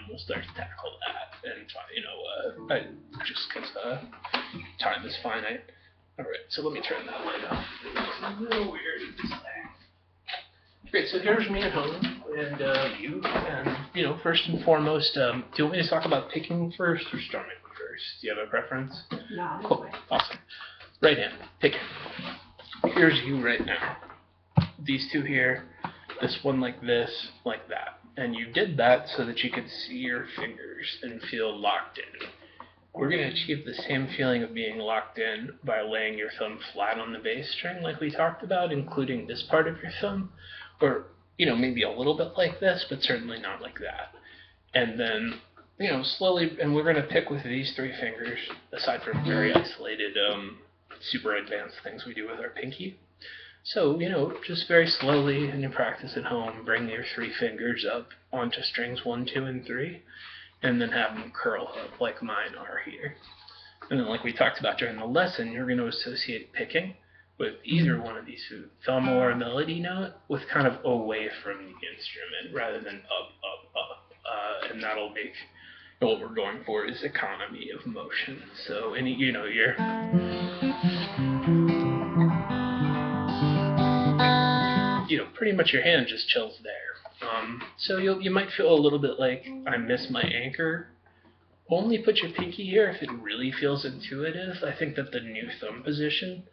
we'll start to tackle that. And just because time is finite. All right, so let me turn that light off. It's a little weird in this light. Great, so here's me at home, and you, and first and foremost, do you want me to talk about picking first or strumming first? Do you have a preference? No. Cool, awesome. Right hand, picking. Here's you right now. These two here, this one like this, like that. And you did that so that you could see your fingers and feel locked in. We're going to achieve the same feeling of being locked in by laying your thumb flat on the bass string like we talked about, including this part of your thumb. Or, maybe a little bit like this, but certainly not like that. And then, slowly, and we're going to pick with these three fingers, aside from very isolated, super advanced things we do with our pinky. So, just very slowly in your practice at home, bring your three fingers up onto strings 1, 2, and 3, and then have them curl up like mine are here. And then like we talked about during the lesson, you're going to associate picking with either one of these, thumb or a melody note, with kind of away from the instrument rather than up, up, up. And that'll make, what we're going for is economy of motion. So, you're... pretty much your hand just chills there. So you might feel a little bit like, I miss my anchor. Only put your pinky here if it really feels intuitive. I think that the new thumb position,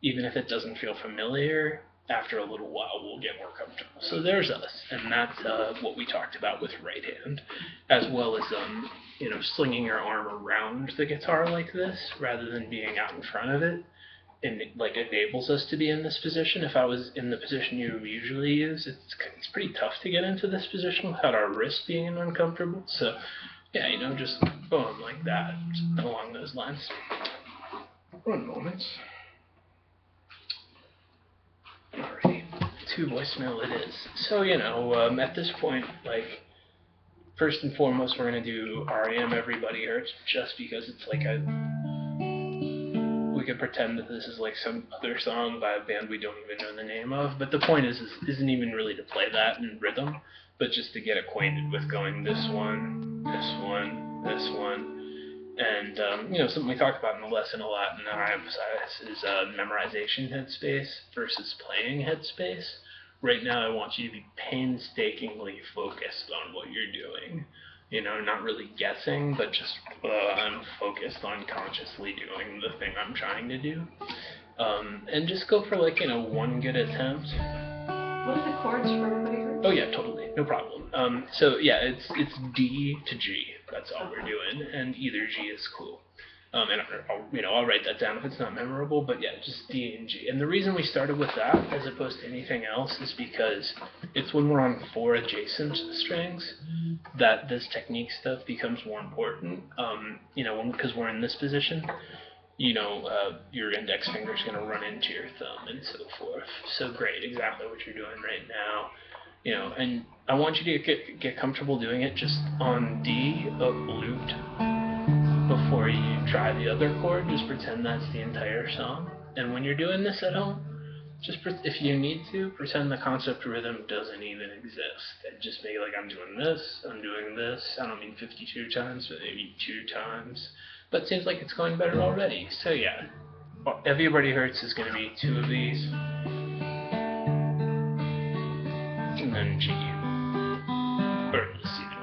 even if it doesn't feel familiar, after a little while we'll get more comfortable. So there's us, and that's what we talked about with right hand, as well as slinging your arm around the guitar like this, rather than being out in front of it. And it enables us to be in this position. If I was in the position you usually use, it's pretty tough to get into this position without our wrist being uncomfortable. So yeah, just boom, like that, along those lines. One moment. Alrighty, 2 voicemail it is. So, at this point, first and foremost, we're going to do R.E.M. Everybody Hurts, just because it's we could pretend that this is like some other song by a band we don't even know the name of, but the point isn't even really to play that in rhythm, but just to get acquainted with going this one, this one, this one, and something we talked about in the lesson a lot, and that I emphasize, is memorization headspace versus playing headspace. Right now I want you to be painstakingly focused on what you're doing. Not really guessing, but just I'm focused on consciously doing the thing I'm trying to do. And just go for one good attempt. What are the chords for Everybody Hurts? Oh yeah, totally, no problem. So yeah, it's D to G. That's all we're doing, and either G is cool. And I'll write that down if it's not memorable, but yeah, just D and G. And the reason we started with that, as opposed to anything else, is because it's when we're on 4 adjacent strings that this technique stuff becomes more important. Because we're in this position, your index finger is going to run into your thumb and so forth. So great, exactly what you're doing right now. And I want you to get comfortable doing it just on D, up, looped, before you try the other chord. Just pretend that's the entire song. And when you're doing this at home, just if you need to, pretend the concept rhythm doesn't even exist. And just make I'm doing this, I'm doing this. I don't mean 52 times, but maybe 2 times. But it seems like it's going better already. So yeah, Everybody Hurts is going to be 2 of these. And then G. Or C to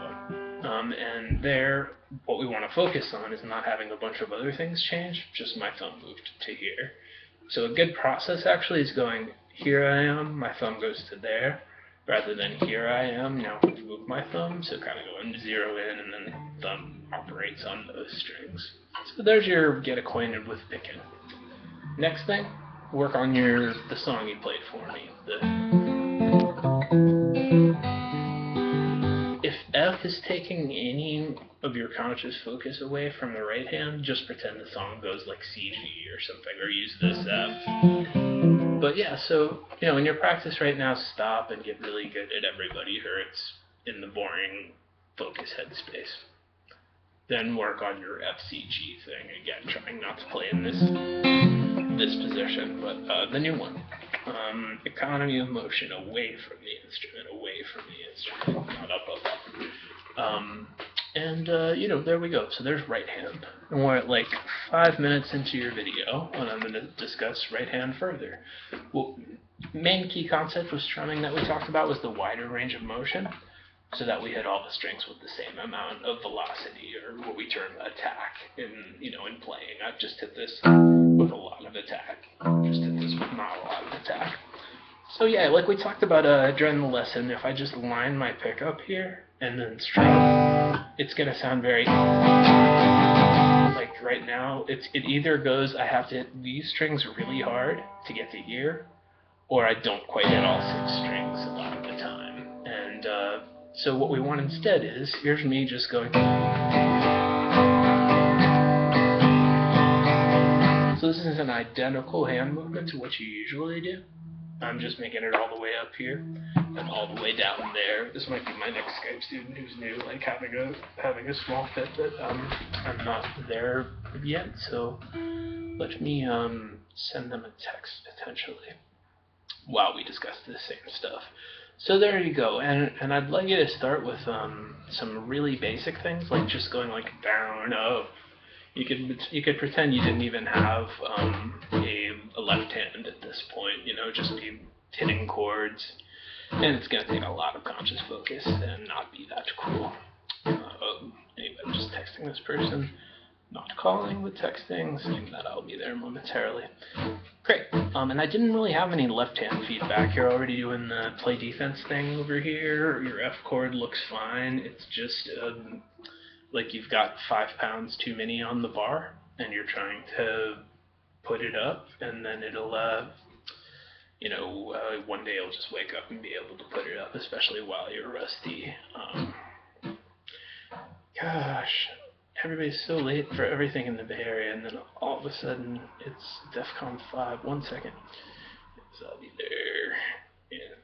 one. And there, what we want to focus on is not having a bunch of other things change, just my thumb moved to here. So a good process actually is going, here I am, my thumb goes to there, rather than here I am, now move my thumb, so kind of going 0 in, and then the thumb operates on those strings. So there's your get acquainted with picking. Next thing, work on the song you played for me. If F is taking any of your conscious focus away from the right hand, just pretend the song goes like C, G or something, or use this F. But yeah, so, in your practice right now, stop and get really good at Everybody Hurts in the boring focus headspace. Then work on your F, C, G thing, again, trying not to play in this position, but the new one. Economy of motion, away from the instrument, not up, up, up. And, you know, there we go. So there's right hand. And we're at like 5 minutes into your video, and I'm going to discuss right hand further. Well, main key concept with strumming that we talked about was the wider range of motion, so that we hit all the strings with the same amount of velocity, or what we term attack in, you know, in playing. I've just hit this with a lot of attack. Just hit this with not a lot of attack. So yeah, like we talked about during the lesson, if I just line my pickup here and then strum, it's gonna sound very like right now. It either goes, I have to hit these strings really hard to get the ear, or I don't quite hit all 6 strings a lot of the time. And so what we want instead is, here's me just going. So this is an identical hand movement to what you usually do. I'm just making it all the way up here and all the way down there. This might be my next Skype student who's new, like having a small fit, but I'm not there yet. So let me send them a text potentially while we discuss the same stuff. So there you go, and I'd like you to start with some really basic things, like just going like down, up. You could pretend you didn't even have a left hand at this point, you know, just be hitting chords, and it's gonna take a lot of conscious focus and not be that cool. Anyway, I'm just texting this person, not calling, but texting, saying that I'll be there momentarily. Great. And I didn't really have any left hand feedback. You're already doing the play defense thing over here. Your F chord looks fine. It's just like you've got 5 pounds too many on the bar, and you're trying to put it up, and then it'll, you know, one day you'll just wake up and be able to put it up, especially while you're rusty. Gosh, everybody's so late for everything in the Bay Area, and then all of a sudden it's DEFCON 5. 1 second. So I'll be there in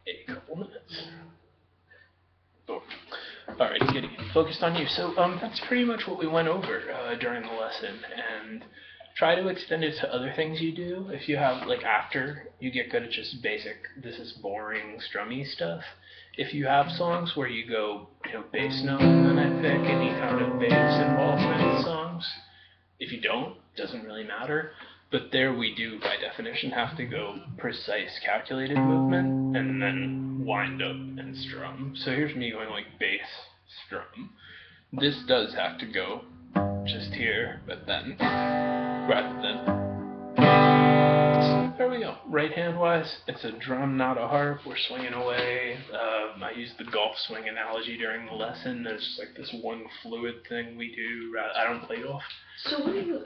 a couple minutes. Boom. Alright, getting focused on you. So that's pretty much what we went over during the lesson, and try to extend it to other things you do. If you have, like, after you get good at just basic, this is boring, strummy stuff. If you have songs where you go, you know, bass note, and then I pick any kind of bass involvement in songs. If you don't, doesn't really matter. But there we do, by definition, have to go precise, calculated movement, and then wind up and strum. So here's me going like bass, strum. This does have to go just here, but then, rather than. There we go. Right hand wise, it's a drum, not a harp. We're swinging away. I used the golf swing analogy during the lesson. There's just like this one fluid thing we do. I don't play golf. So what do you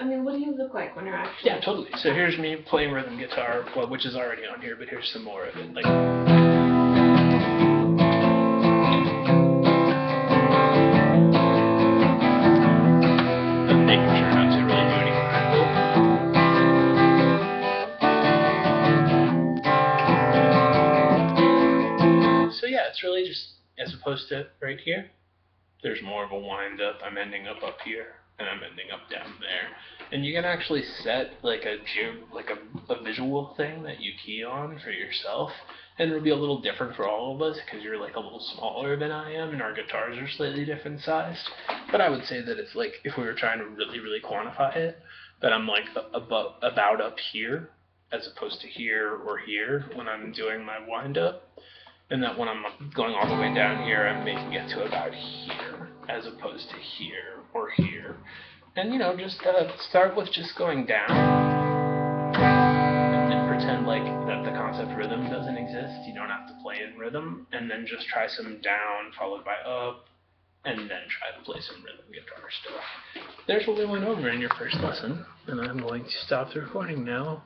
look like when you're actually? Yeah, totally. So here's me playing rhythm guitar, well, which is already on here, but here's some more of it. Like. I'm making sure not to really do anything. So yeah, it's really just, as opposed to right here, there's more of a wind up. I'm ending up here, and I'm ending up down there. And you can actually set like a visual thing that you key on for yourself, and it'll be a little different for all of us because you're like a little smaller than I am, and our guitars are slightly different sized. But I would say that it's like, if we were trying to really, really quantify it, that I'm like about up here as opposed to here or here when I'm doing my wind up. And that when I'm going all the way down here, I'm making it to about here, as opposed to here or here. And, you know, just start with just going down, and pretend like that the concept rhythm doesn't exist. You don't have to play in rhythm, and then just try some down, followed by up, and then try to play some rhythm guitar stuff. There's what we went over in your first lesson, and I'm going to stop the recording now.